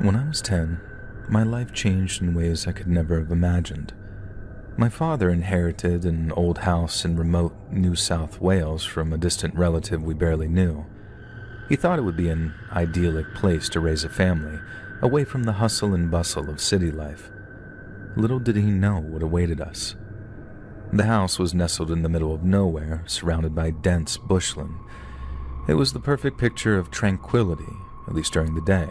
When I was 10, my life changed in ways I could never have imagined. My father inherited an old house in remote New South Wales from a distant relative we barely knew. He thought it would be an idyllic place to raise a family, away from the hustle and bustle of city life. Little did he know what awaited us. The house was nestled in the middle of nowhere, surrounded by dense bushland. It was the perfect picture of tranquility, at least during the day.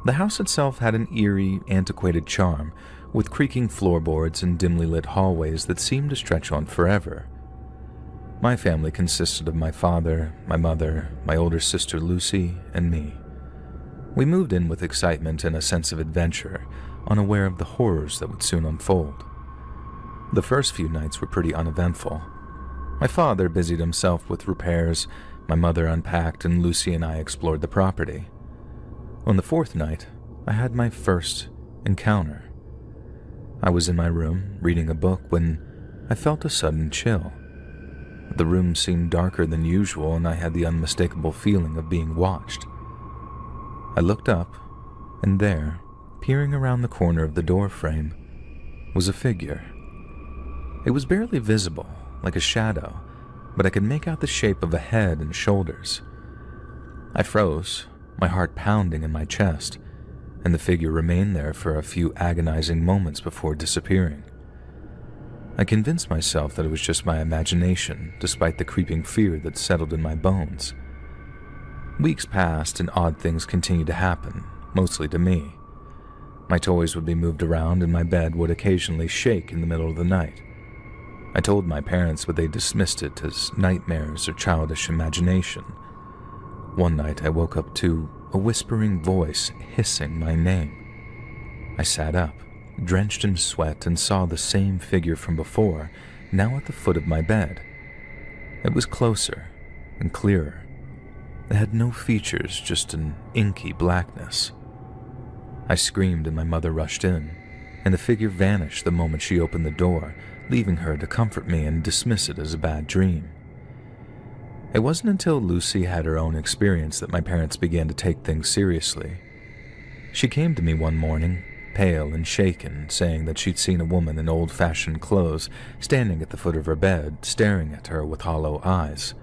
The house itself had an eerie, antiquated charm, with creaking floorboards and dimly lit hallways that seemed to stretch on forever. My family consisted of my father, my mother, my older sister Lucy, and me. We moved in with excitement and a sense of adventure, unaware of the horrors that would soon unfold. The first few nights were pretty uneventful. My father busied himself with repairs, my mother unpacked, and Lucy and I explored the property. On the fourth night, I had my first encounter. I was in my room, reading a book, when I felt a sudden chill. The room seemed darker than usual, and I had the unmistakable feeling of being watched. I looked up, and there, peering around the corner of the door frame, was a figure. It was barely visible, like a shadow, but I could make out the shape of a head and shoulders. I froze, my heart pounding in my chest, and the figure remained there for a few agonizing moments before disappearing. I convinced myself that it was just my imagination, despite the creeping fear that settled in my bones. Weeks passed and odd things continued to happen, mostly to me. My toys would be moved around and my bed would occasionally shake in the middle of the night. I told my parents, but they dismissed it as nightmares or childish imagination. One night I woke up to a whispering voice hissing my name. I sat up, drenched in sweat, and saw the same figure from before, now at the foot of my bed. It was closer and clearer. It had no features, just an inky blackness. I screamed and my mother rushed in, and the figure vanished the moment she opened the door, leaving her to comfort me and dismiss it as a bad dream. It wasn't until Lucy had her own experience that my parents began to take things seriously. She came to me one morning, pale and shaken, saying that she'd seen a woman in old-fashioned clothes standing at the foot of her bed, staring at her with hollow eyes.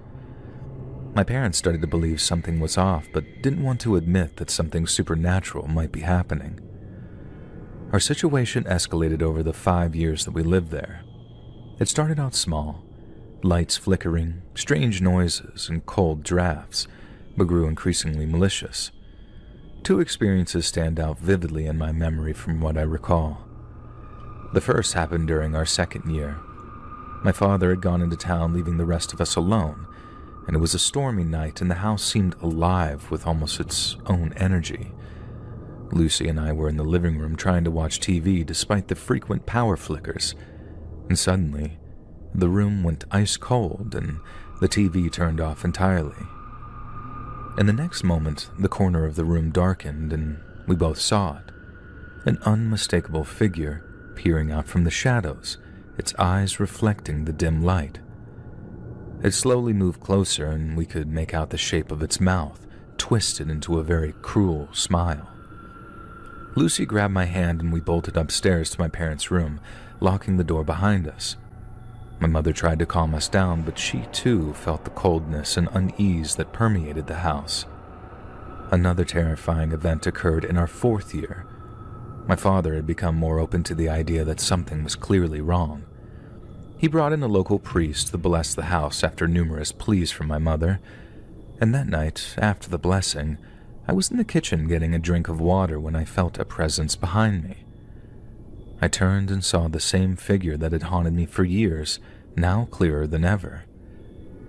My parents started to believe something was off, but didn't want to admit that something supernatural might be happening. Our situation escalated over the 5 years that we lived there. It started out small, lights flickering, strange noises, and cold drafts, but grew increasingly malicious. Two experiences stand out vividly in my memory from what I recall. The first happened during our second year. My father had gone into town, leaving the rest of us alone, and it was a stormy night and the house seemed alive with almost its own energy. Lucy and I were in the living room trying to watch TV despite the frequent power flickers, and suddenly, the room went ice cold and the TV turned off entirely. In the next moment, the corner of the room darkened and we both saw it. An unmistakable figure peering out from the shadows, its eyes reflecting the dim light. It slowly moved closer and we could make out the shape of its mouth, twisted into a very cruel smile. Lucy grabbed my hand and we bolted upstairs to my parents' room, locking the door behind us. My mother tried to calm us down, but she too felt the coldness and unease that permeated the house. Another terrifying event occurred in our fourth year. My father had become more open to the idea that something was clearly wrong. He brought in a local priest to bless the house after numerous pleas from my mother, and that night, after the blessing, I was in the kitchen getting a drink of water when I felt a presence behind me. I turned and saw the same figure that had haunted me for years, now clearer than ever.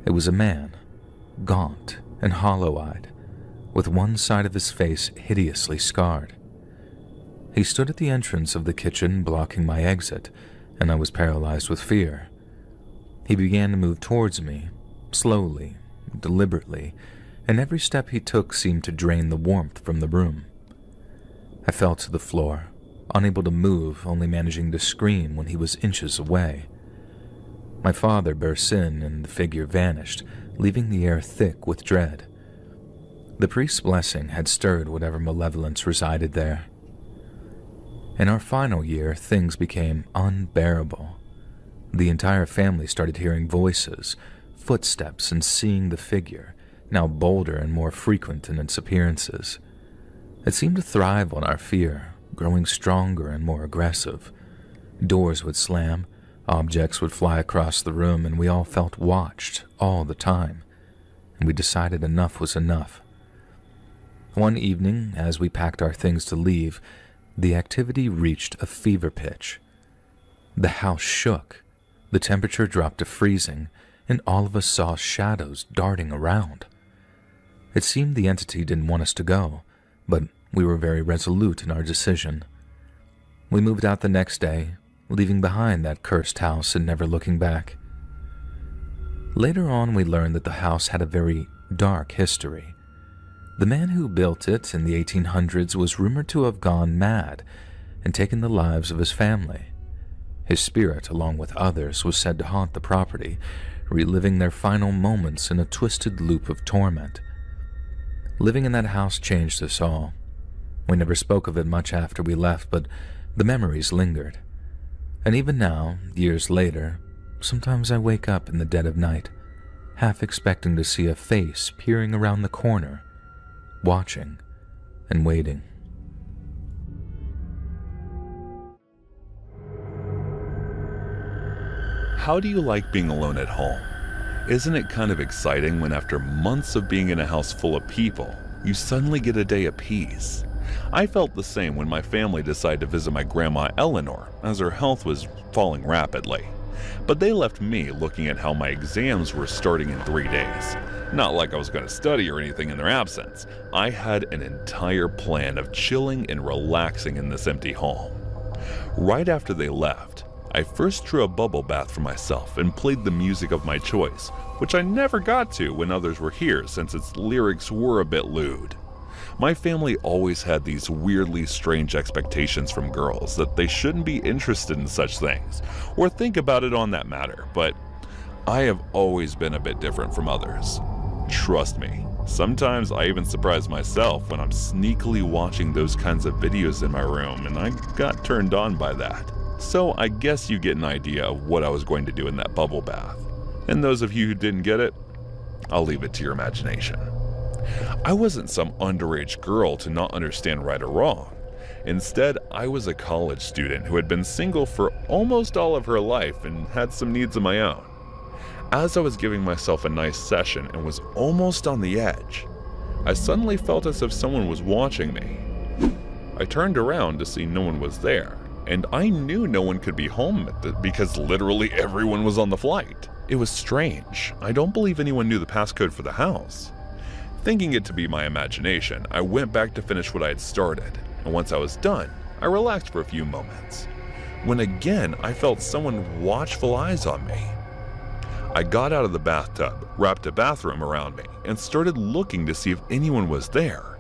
It was a man, gaunt and hollow-eyed, with one side of his face hideously scarred. He stood at the entrance of the kitchen, blocking my exit, and I was paralyzed with fear. He began to move towards me, slowly, deliberately, and every step he took seemed to drain the warmth from the room. I fell to the floor, unable to move, only managing to scream when he was inches away. My father burst in and the figure vanished, leaving the air thick with dread. The priest's blessing had stirred whatever malevolence resided there. In our final year, things became unbearable. The entire family started hearing voices, footsteps, and seeing the figure, now bolder and more frequent in its appearances. It seemed to thrive on our fear, growing stronger and more aggressive. Doors would slam, objects would fly across the room, and we all felt watched all the time. And we decided enough was enough. One evening, as we packed our things to leave, the activity reached a fever pitch. The house shook, the temperature dropped to freezing, and all of us saw shadows darting around. It seemed the entity didn't want us to go, but we were very resolute in our decision. We moved out the next day, leaving behind that cursed house and never looking back. Later on, we learned that the house had a very dark history. The man who built it in the 1800s was rumored to have gone mad and taken the lives of his family. His spirit, along with others, was said to haunt the property, reliving their final moments in a twisted loop of torment. Living in that house changed us all. We never spoke of it much after we left, but the memories lingered. And even now, years later, sometimes I wake up in the dead of night, half expecting to see a face peering around the corner, watching and waiting. How do you like being alone at home? Isn't it kind of exciting when after months of being in a house full of people, you suddenly get a day of peace? I felt the same when my family decided to visit my grandma Eleanor, as her health was falling rapidly. But they left me looking at how my exams were starting in 3 days. Not like I was going to study or anything in their absence. I had an entire plan of chilling and relaxing in this empty home. Right after they left, I first drew a bubble bath for myself and played the music of my choice, which I never got to when others were here since its lyrics were a bit lewd. My family always had these weirdly strange expectations from girls that they shouldn't be interested in such things, or think about it on that matter, but I have always been a bit different from others. Trust me, sometimes I even surprise myself when I'm sneakily watching those kinds of videos in my room, and I got turned on by that. So I guess you get an idea of what I was going to do in that bubble bath. And those of you who didn't get it, I'll leave it to your imagination. I wasn't some underage girl to not understand right or wrong. Instead, I was a college student who had been single for almost all of her life and had some needs of my own. As I was giving myself a nice session and was almost on the edge, I suddenly felt as if someone was watching me. I turned around to see no one was there, and I knew no one could be home because literally everyone was on the flight. It was strange. I don't believe anyone knew the passcode for the house. Thinking it to be my imagination, I went back to finish what I had started, and once I was done, I relaxed for a few moments, when again I felt someone watchful eyes on me. I got out of the bathtub, wrapped a bathroom around me, and started looking to see if anyone was there.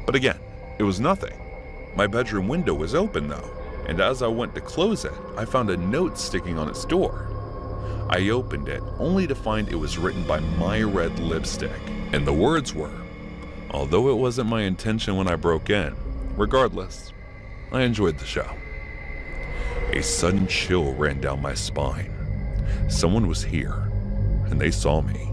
But again, it was nothing. My bedroom window was open though, and as I went to close it, I found a note sticking on its door. I opened it, only to find it was written by my red lipstick, and the words were, although it wasn't my intention when I broke in, regardless, I enjoyed the show. A sudden chill ran down my spine. Someone was here, and they saw me.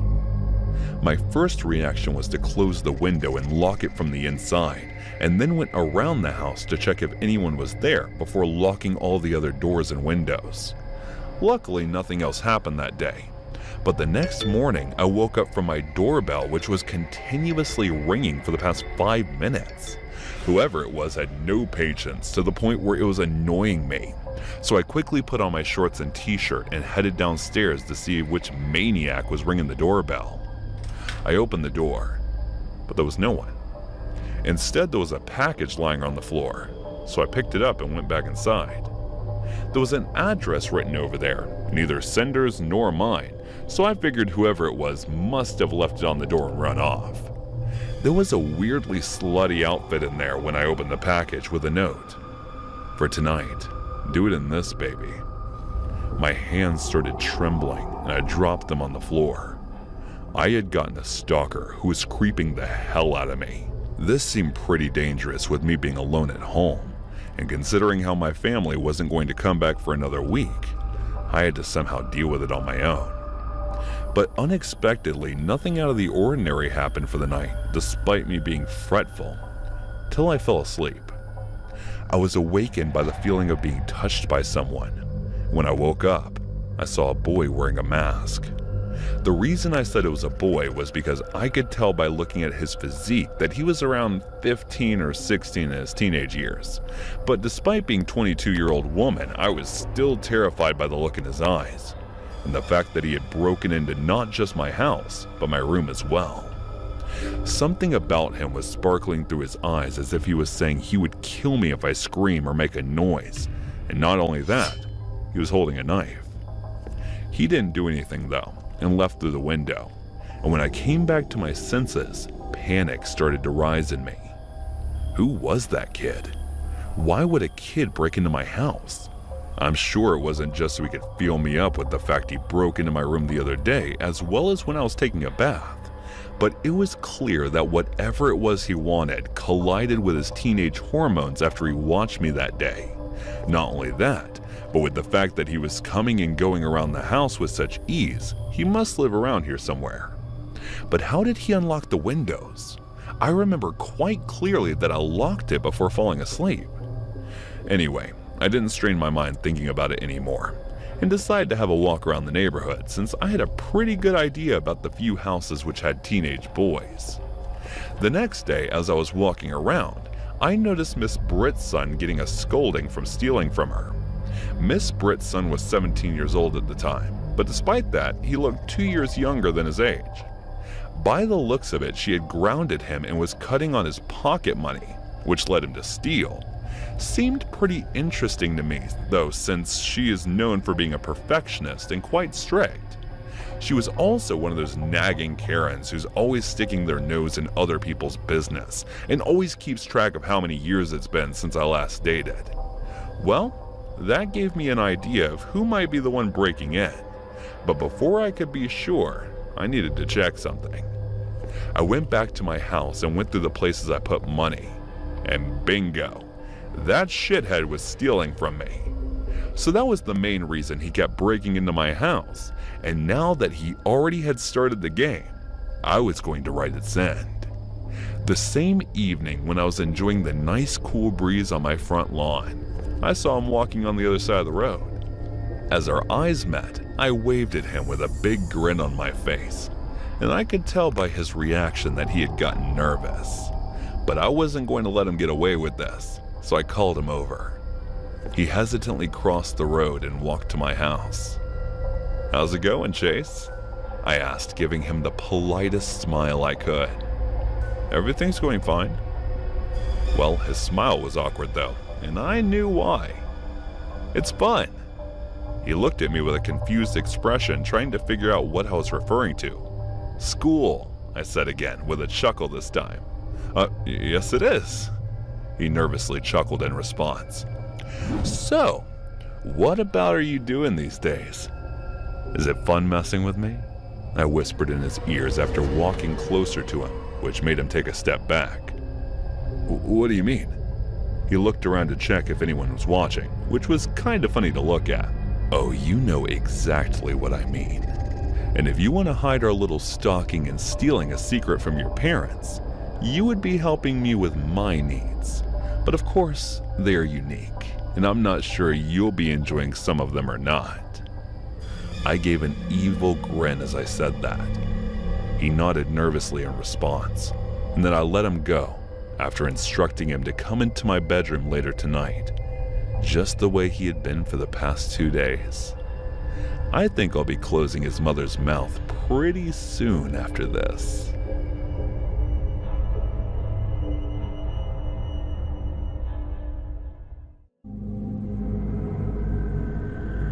My first reaction was to close the window and lock it from the inside, and then went around the house to check if anyone was there before locking all the other doors and windows. Luckily, nothing else happened that day. But the next morning, I woke up from my doorbell, which was continuously ringing for the past 5 minutes. Whoever it was had no patience to the point where it was annoying me. So I quickly put on my shorts and t-shirt and headed downstairs to see which maniac was ringing the doorbell. I opened the door, but there was no one. Instead, there was a package lying on the floor, so I picked it up and went back inside. There was an address written over there, neither sender's nor mine, so I figured whoever it was must have left it on the door and run off. There was a weirdly slutty outfit in there when I opened the package with a note. For tonight, do it in this, baby. My hands started trembling and I dropped them on the floor. I had gotten a stalker who was creeping the hell out of me. This seemed pretty dangerous with me being alone at home, and considering how my family wasn't going to come back for another week, I had to somehow deal with it on my own. But unexpectedly, nothing out of the ordinary happened for the night, despite me being fretful, till I fell asleep. I was awakened by the feeling of being touched by someone. When I woke up, I saw a boy wearing a mask. The reason I said it was a boy was because I could tell by looking at his physique that he was around 15 or 16 in his teenage years. But despite being a 22-year-old woman, I was still terrified by the look in his eyes, and the fact that he had broken into not just my house, but my room as well. Something about him was sparkling through his eyes as if he was saying he would kill me if I scream or make a noise. And not only that, he was holding a knife. He didn't do anything though, and left through the window. And when I came back to my senses, panic started to rise in me. Who was that kid? Why would a kid break into my house? I'm sure it wasn't just so he could feel me up with the fact he broke into my room the other day, as well as when I was taking a bath. But it was clear that whatever it was he wanted collided with his teenage hormones after he watched me that day. Not only that, but with the fact that he was coming and going around the house with such ease, he must live around here somewhere. But how did he unlock the windows? I remember quite clearly that I locked it before falling asleep. Anyway, I didn't strain my mind thinking about it anymore, and decided to have a walk around the neighborhood since I had a pretty good idea about the few houses which had teenage boys. The next day, as I was walking around, I noticed Miss Britt's son getting a scolding from stealing from her. Miss Britt's son was 17 years old at the time, but despite that, he looked 2 years younger than his age. By the looks of it, she had grounded him and was cutting on his pocket money, which led him to steal. Seemed pretty interesting to me, though, since she is known for being a perfectionist and quite strict. She was also one of those nagging Karens who's always sticking their nose in other people's business and always keeps track of how many years it's been since I last dated. Well, that gave me an idea of who might be the one breaking in, but before I could be sure, I needed to check something. I went back to my house and went through the places I put money, and bingo, that shithead was stealing from me. So that was the main reason he kept breaking into my house, and now that he already had started the game, I was going to write its end. The same evening when I was enjoying the nice cool breeze on my front lawn, I saw him walking on the other side of the road. As our eyes met, I waved at him with a big grin on my face, and I could tell by his reaction that he had gotten nervous. But I wasn't going to let him get away with this, so I called him over. He hesitantly crossed the road and walked to my house. "How's it going, Chase?" I asked, giving him the politest smile I could. "Everything's going fine." Well, his smile was awkward though, and I knew why. "It's fun." He looked at me with a confused expression, trying to figure out what I was referring to. "School," I said again, with a chuckle this time. Yes it is." He nervously chuckled in response. "So, what about are you doing these days? Is it fun messing with me?" I whispered in his ears after walking closer to him, which made him take a step back. "What do you mean?" He looked around to check if anyone was watching, which was kind of funny to look at. "Oh, you know exactly what I mean. And if you want to hide our little stalking and stealing a secret from your parents, you would be helping me with my needs. But of course, they are unique, and I'm not sure you'll be enjoying some of them or not." I gave an evil grin as I said that. He nodded nervously in response, and then I let him go after instructing him to come into my bedroom later tonight, just the way he had been for the past 2 days. I think I'll be closing his mother's mouth pretty soon after this.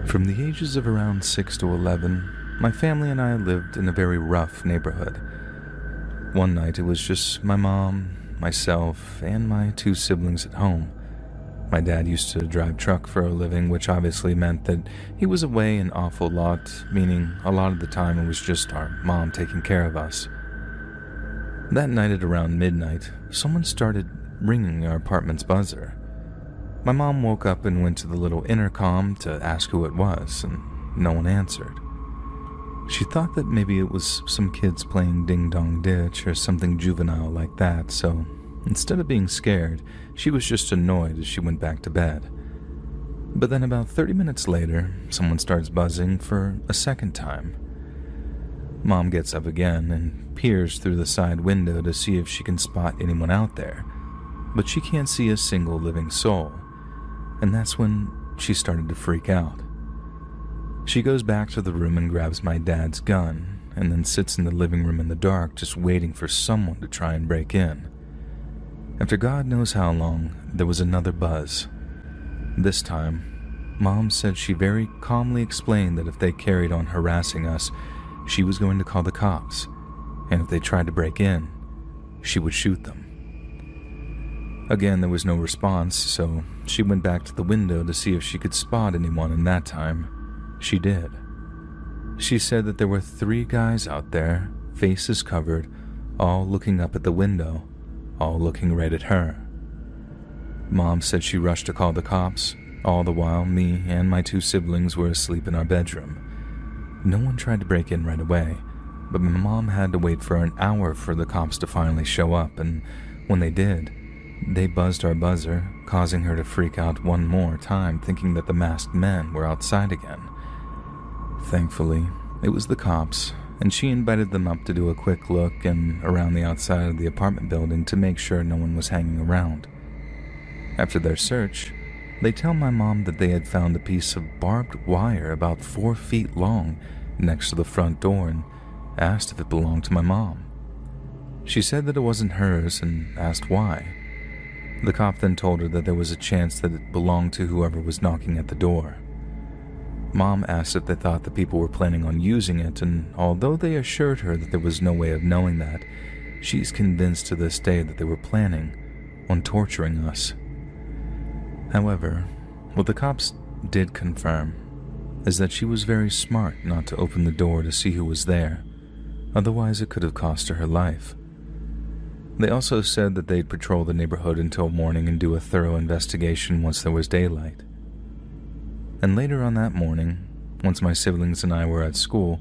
From the ages of around 6 to 11, my family and I lived in a very rough neighborhood. One night it was just my mom, myself, and my 2 siblings at home. My dad used to drive truck for a living, which obviously meant that he was away an awful lot, meaning a lot of the time it was just our mom taking care of us. That night at around midnight, someone started ringing our apartment's buzzer. My mom woke up and went to the little intercom to ask who it was, and no one answered. She thought that maybe it was some kids playing ding-dong ditch or something juvenile like that, so instead of being scared, she was just annoyed as she went back to bed. But then about 30 minutes later, someone starts buzzing for a second time. Mom gets up again and peers through the side window to see if she can spot anyone out there, but she can't see a single living soul, and that's when she started to freak out. She goes back to the room and grabs my dad's gun, and then sits in the living room in the dark just waiting for someone to try and break in. After God knows how long, there was another buzz. This time, Mom said she very calmly explained that if they carried on harassing us, she was going to call the cops, and if they tried to break in, she would shoot them. Again, there was no response, so she went back to the window to see if she could spot anyone, and that time, she did. She said that there were 3 guys out there, faces covered, all looking up at the window, all looking right at her. Mom said she rushed to call the cops, all the while me and my 2 siblings were asleep in our bedroom. No one tried to break in right away, but my mom had to wait for an hour for the cops to finally show up, and when they did, they buzzed our buzzer, causing her to freak out one more time, thinking that the masked men were outside again. Thankfully, it was the cops, and she invited them up to do a quick look and around the outside of the apartment building to make sure no one was hanging around. After their search, they tell my mom that they had found a piece of barbed wire about 4 feet long next to the front door and asked if it belonged to my mom. She said that it wasn't hers and asked why. The cop then told her that there was a chance that it belonged to whoever was knocking at the door. Mom asked if they thought the people were planning on using it, and although they assured her that there was no way of knowing that, she's convinced to this day that they were planning on torturing us. However, what the cops did confirm is that she was very smart not to open the door to see who was there, otherwise it could have cost her her life. They also said that they'd patrol the neighborhood until morning and do a thorough investigation once there was daylight. And later on that morning, once my siblings and I were at school,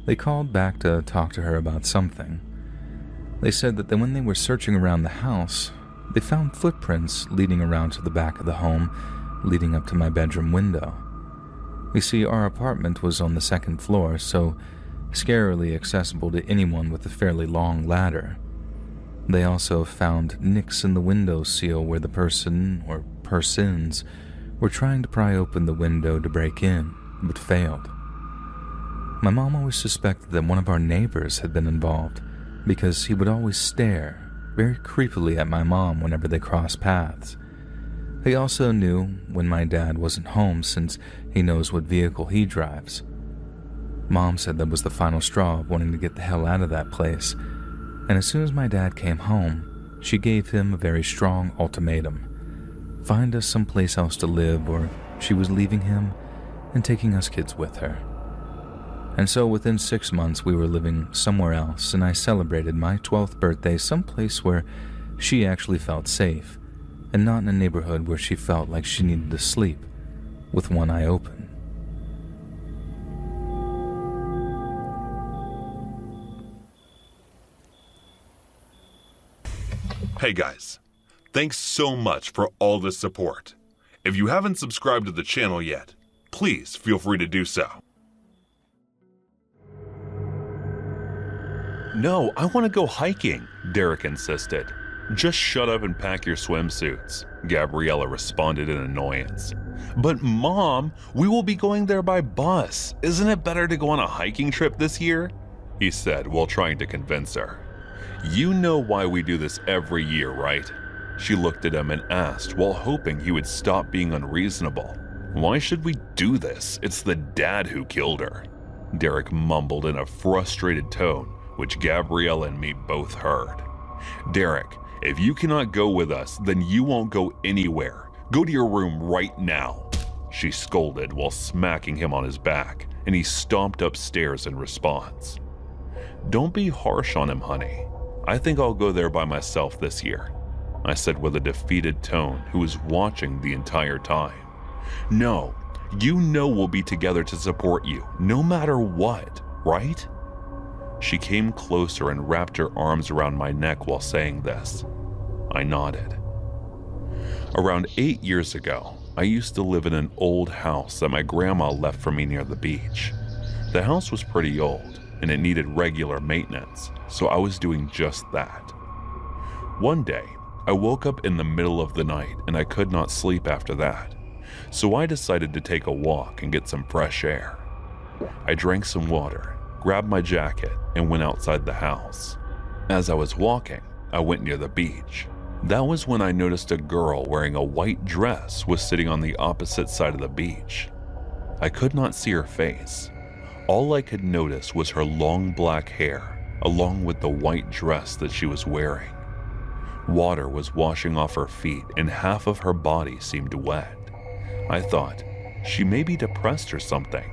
they called back to talk to her about something. They said that when they were searching around the house, they found footprints leading around to the back of the home, leading up to my bedroom window. You see, our apartment was on the 2nd floor, so scarily accessible to anyone with a fairly long ladder. They also found nicks in the window sill where the person, or persons, were trying to pry open the window to break in, but failed. My mom always suspected that one of our neighbors had been involved, because he would always stare very creepily at my mom whenever they crossed paths. He also knew when my dad wasn't home, since he knows what vehicle he drives. Mom said that was the final straw of wanting to get the hell out of that place, and as soon as my dad came home, she gave him a very strong ultimatum: find us someplace else to live, or she was leaving him and taking us kids with her. And so within 6 months we were living somewhere else, and I celebrated my 12th birthday someplace where she actually felt safe, and not in a neighborhood where she felt like she needed to sleep with one eye open. Hey guys, thanks so much for all the support. If you haven't subscribed to the channel yet, please feel free to do so. No, I want to go hiking, Derek insisted. Just shut up and pack your swimsuits, Gabriella responded in annoyance. But Mom, we will be going there by bus. Isn't it better to go on a hiking trip this year? He said while trying to convince her. You know why we do this every year, right? She looked at him and asked while hoping he would stop being unreasonable. Why should we do this? It's the dad who killed her. Derek mumbled in a frustrated tone, which Gabriella and me both heard. Derek, if you cannot go with us, then you won't go anywhere. Go to your room right now, she scolded while smacking him on his back, and he stomped upstairs in response. Don't be harsh on him, honey. I think I'll go there by myself this year, I said with a defeated tone, who was watching the entire time. No, you know we'll be together to support you, no matter what, right? She came closer and wrapped her arms around my neck while saying this. I nodded. Around 8 years ago, I used to live in an old house that my grandma left for me near the beach. The house was pretty old, and it needed regular maintenance, so I was doing just that. One day, I woke up in the middle of the night and I could not sleep after that, so I decided to take a walk and get some fresh air. I drank some water, grabbed my jacket, and went outside the house. As I was walking, I went near the beach. That was when I noticed a girl wearing a white dress was sitting on the opposite side of the beach. I could not see her face. All I could notice was her long black hair, along with the white dress that she was wearing. Water was washing off her feet and half of her body seemed wet. I thought, she may be depressed or something,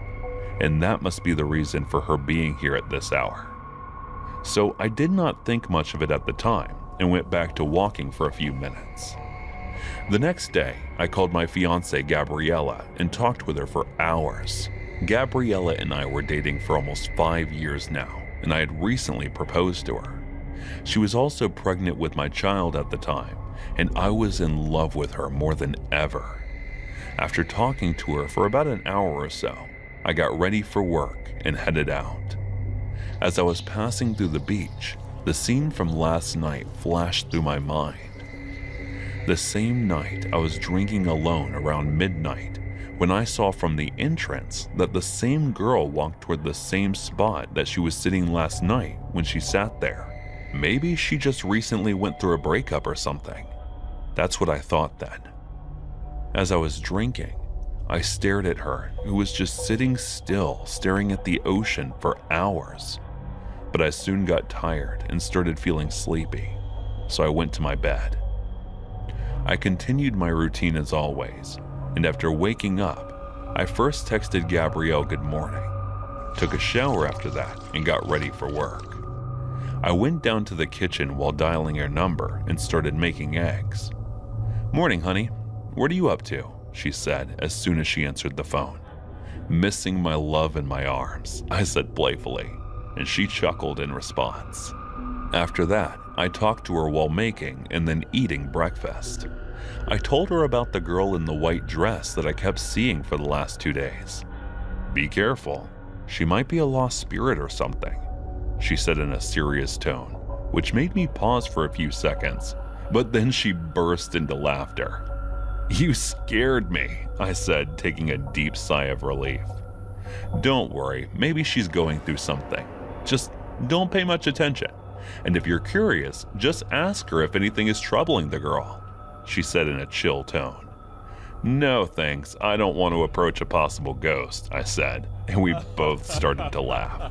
and that must be the reason for her being here at this hour. So I did not think much of it at the time and went back to walking for a few minutes. The next day, I called my fiancée Gabriella and talked with her for hours. Gabriella and I were dating for almost 5 years now, and I had recently proposed to her. She was also pregnant with my child at the time, and I was in love with her more than ever. After talking to her for about an hour or so, I got ready for work and headed out. As I was passing through the beach, the scene from last night flashed through my mind. The same night I was drinking alone around midnight when I saw from the entrance that the same girl walked toward the same spot that she was sitting last night when she sat there. Maybe she just recently went through a breakup or something. That's what I thought then. As I was drinking, I stared at her, who was just sitting still, staring at the ocean for hours. But I soon got tired and started feeling sleepy, so I went to my bed. I continued my routine as always, and after waking up, I first texted Gabrielle good morning, took a shower after that, and got ready for work. I went down to the kitchen while dialing her number and started making eggs. Morning, honey. What are you up to? She said as soon as she answered the phone. Missing my love in my arms, I said playfully, and she chuckled in response. After that, I talked to her while making and then eating breakfast. I told her about the girl in the white dress that I kept seeing for the last 2 days. Be careful, she might be a lost spirit or something, she said in a serious tone, which made me pause for a few seconds, but then she burst into laughter. You scared me, I said, taking a deep sigh of relief. Don't worry, maybe she's going through something. Just don't pay much attention. And if you're curious, just ask her if anything is troubling the girl, she said in a chill tone. No thanks, I don't want to approach a possible ghost, I said, and we both started to laugh.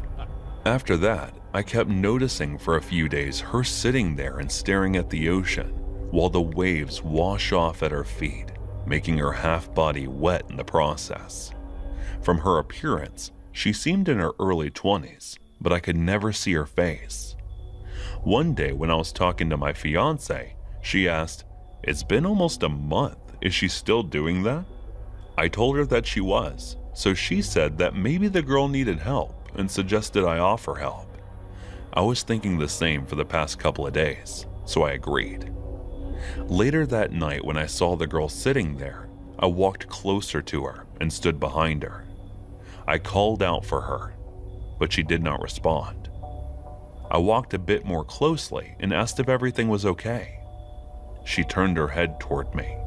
After that, I kept noticing for a few days her sitting there and staring at the ocean while the waves wash off at her feet, making her half-body wet in the process. From her appearance, she seemed in her early 20s, but I could never see her face. One day when I was talking to my fiance, she asked, "It's been almost a month, is she still doing that?" I told her that she was, so she said that maybe the girl needed help and suggested I offer help. I was thinking the same for the past couple of days, so I agreed. Later that night when I saw the girl sitting there, I walked closer to her and stood behind her. I called out for her, but she did not respond. I walked a bit more closely and asked if everything was okay. She turned her head toward me.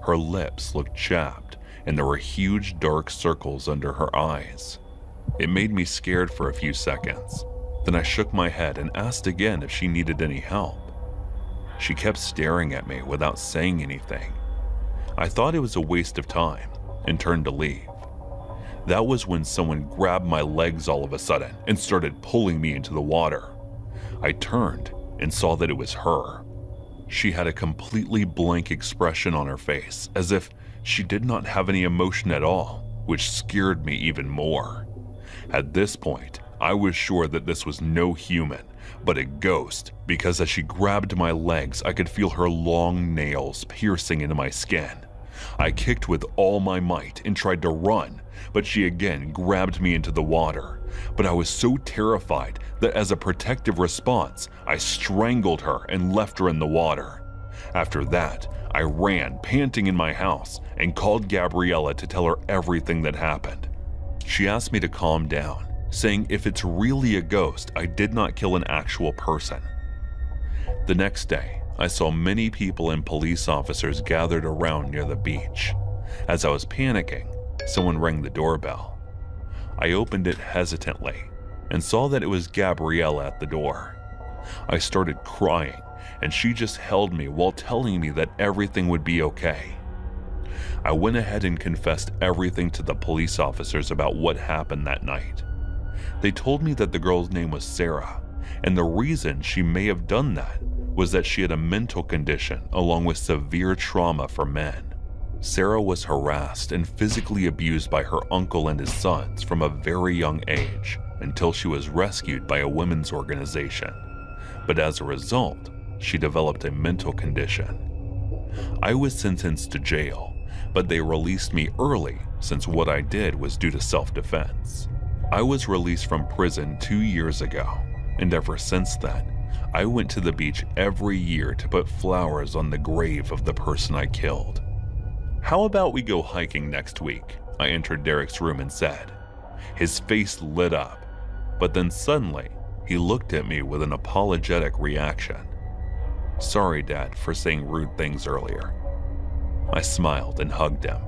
Her lips looked chapped and there were huge dark circles under her eyes. It made me scared for a few seconds. Then I shook my head and asked again if she needed any help. She kept staring at me without saying anything. I thought it was a waste of time and turned to leave. That was when someone grabbed my legs all of a sudden and started pulling me into the water. I turned and saw that it was her. She had a completely blank expression on her face, as if she did not have any emotion at all, which scared me even more. At this point, I was sure that this was no human, but a ghost, because as she grabbed my legs, I could feel her long nails piercing into my skin. I kicked with all my might and tried to run, but she again grabbed me into the water. But I was so terrified that as a protective response, I strangled her and left her in the water. After that, I ran, panting, in my house and called Gabriella to tell her everything that happened. She asked me to calm down, saying if it's really a ghost, I did not kill an actual person. The next day, I saw many people and police officers gathered around near the beach. As I was panicking, someone rang the doorbell. I opened it hesitantly and saw that it was Gabriella at the door. I started crying, and she just held me while telling me that everything would be okay. I went ahead and confessed everything to the police officers about what happened that night. They told me that the girl's name was Sarah, and the reason she may have done that was that she had a mental condition along with severe trauma for men. Sarah was harassed and physically abused by her uncle and his sons from a very young age until she was rescued by a women's organization. But as a result, she developed a mental condition. I was sentenced to jail, but they released me early since what I did was due to self-defense. I was released from prison 2 years ago, and ever since then, I went to the beach every year to put flowers on the grave of the person I killed. "How about we go hiking next week?" I entered Derek's room and said. His face lit up, but then suddenly, he looked at me with an apologetic reaction. "Sorry, Dad, for saying rude things earlier." I smiled and hugged him.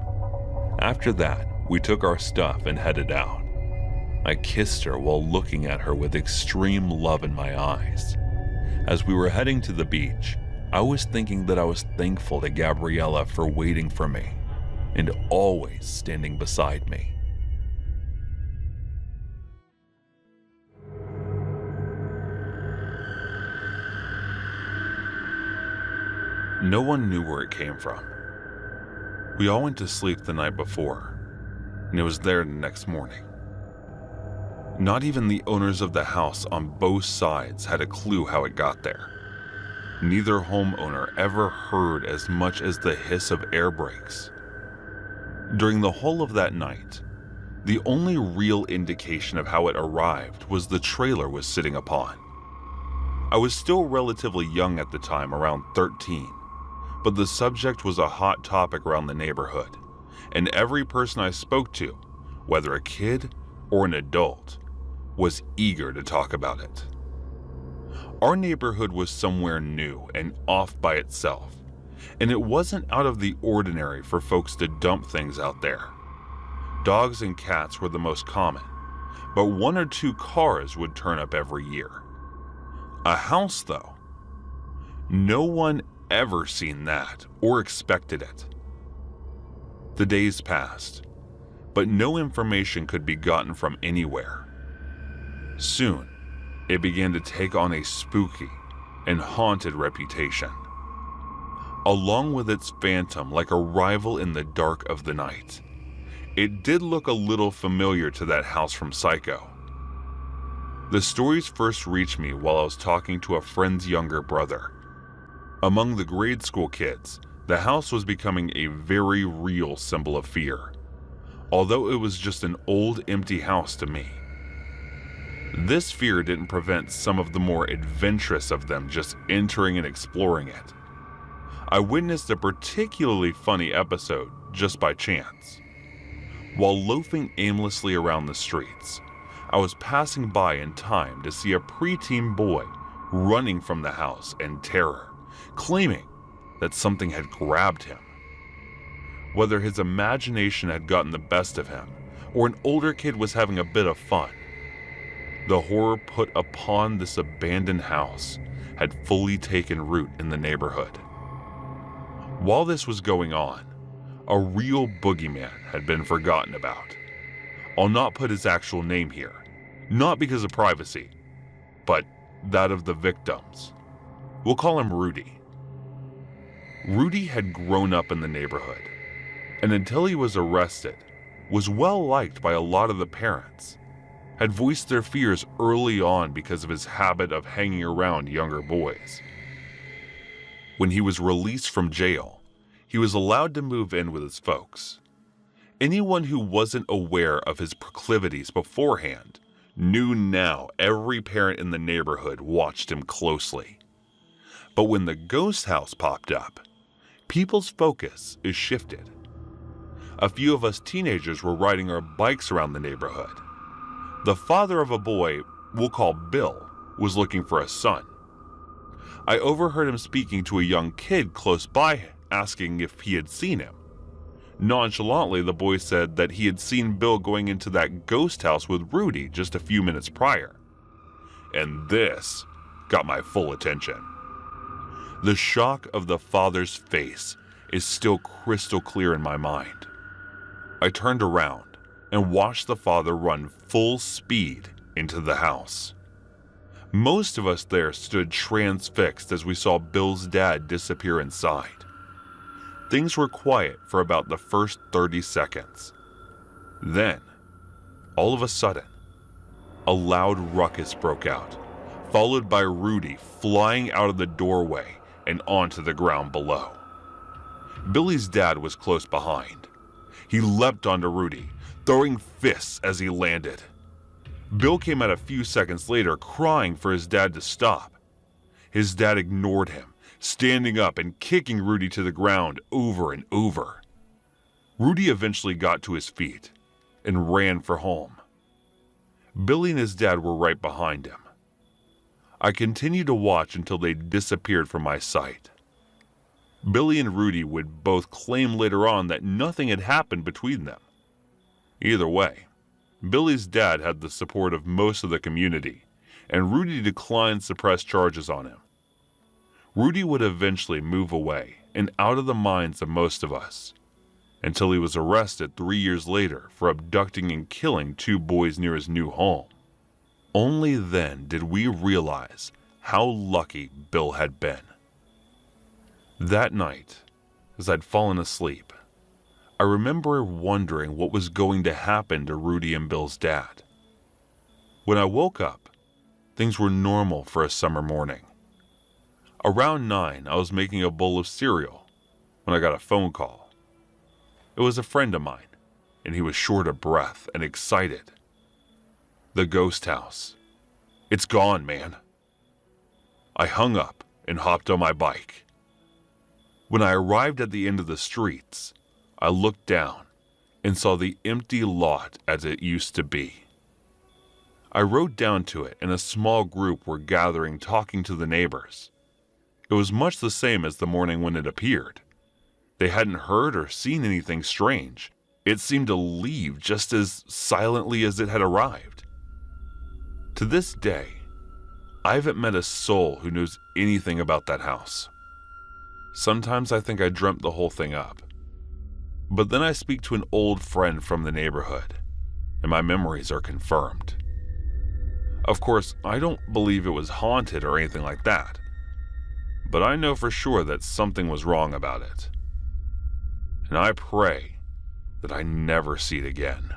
After that, we took our stuff and headed out. I kissed her while looking at her with extreme love in my eyes. As we were heading to the beach, I was thinking that I was thankful to Gabriella for waiting for me and always standing beside me. No one knew where it came from. We all went to sleep the night before, and it was there the next morning. Not even the owners of the house on both sides had a clue how it got there. Neither homeowner ever heard as much as the hiss of air brakes. During the whole of that night, the only real indication of how it arrived was the trailer was sitting upon. I was still relatively young at the time, around 13, but the subject was a hot topic around the neighborhood, and every person I spoke to, whether a kid or an adult, was eager to talk about it. Our neighborhood was somewhere new and off by itself, and it wasn't out of the ordinary for folks to dump things out there. Dogs and cats were the most common, but 1 or 2 cars would turn up every year. A house, though, no one ever seen that or expected it. The days passed, but no information could be gotten from anywhere. Soon, it began to take on a spooky and haunted reputation, along with its phantom like a rival in the dark of the night. It did look a little familiar to that house from Psycho. The stories first reached me while I was talking to a friend's younger brother. Among the grade school kids, the house was becoming a very real symbol of fear, although it was just an old empty house to me. This fear didn't prevent some of the more adventurous of them just entering and exploring it. I witnessed a particularly funny episode just by chance. While loafing aimlessly around the streets, I was passing by in time to see a preteen boy running from the house in terror, claiming that something had grabbed him. Whether his imagination had gotten the best of him, or an older kid was having a bit of fun, the horror put upon this abandoned house had fully taken root in the neighborhood. While this was going on, a real boogeyman had been forgotten about. I'll not put his actual name here, not because of privacy, but that of the victims. We'll call him Rudy. Rudy had grown up in the neighborhood, and until he was arrested, was well liked by a lot of the parents, had voiced their fears early on because of his habit of hanging around younger boys. When he was released from jail, he was allowed to move in with his folks. Anyone who wasn't aware of his proclivities beforehand knew now every parent in the neighborhood watched him closely. But when the ghost house popped up, people's focus is shifted. A few of us teenagers were riding our bikes around the neighborhood. The father of a boy we'll call Bill was looking for a son. I overheard him speaking to a young kid close by, asking if he had seen him. Nonchalantly, the boy said that he had seen Bill going into that ghost house with Rudy just a few minutes prior. And this got my full attention. The shock of the father's face is still crystal clear in my mind. I turned around and watched the father run full speed into the house. Most of us there stood transfixed as we saw Bill's dad disappear inside. Things were quiet for about the first 30 seconds. Then, all of a sudden, a loud ruckus broke out, followed by Rudy flying out of the doorway and onto the ground below. Billy's dad was close behind. He leapt onto Rudy, throwing fists as he landed. Bill came out a few seconds later crying for his dad to stop. His dad ignored him, standing up and kicking Rudy to the ground over and over. Rudy eventually got to his feet and ran for home. Billy and his dad were right behind him. I continued to watch until they disappeared from my sight. Billy and Rudy would both claim later on that nothing had happened between them. Either way, Billy's dad had the support of most of the community, and Rudy declined to press charges on him. Rudy would eventually move away and out of the minds of most of us, until he was arrested 3 years later for abducting and killing 2 boys near his new home. Only then did we realize how lucky Bill had been. That night, as I'd fallen asleep, I remember wondering what was going to happen to Rudy and Bill's dad. When I woke up, things were normal for a summer morning. Around 9, I was making a bowl of cereal when I got a phone call. It was a friend of mine, and he was short of breath and excited. The ghost house. It's gone, man. I hung up and hopped on my bike. When I arrived at the end of the streets, I looked down and saw the empty lot as it used to be. I rode down to it, and a small group were gathering, talking to the neighbors. It was much the same as the morning when it appeared. They hadn't heard or seen anything strange. It seemed to leave just as silently as it had arrived. To this day, I haven't met a soul who knows anything about that house. Sometimes I think I dreamt the whole thing up. But then I speak to an old friend from the neighborhood, and my memories are confirmed. Of course, I don't believe it was haunted or anything like that, but I know for sure that something was wrong about it. And I pray that I never see it again.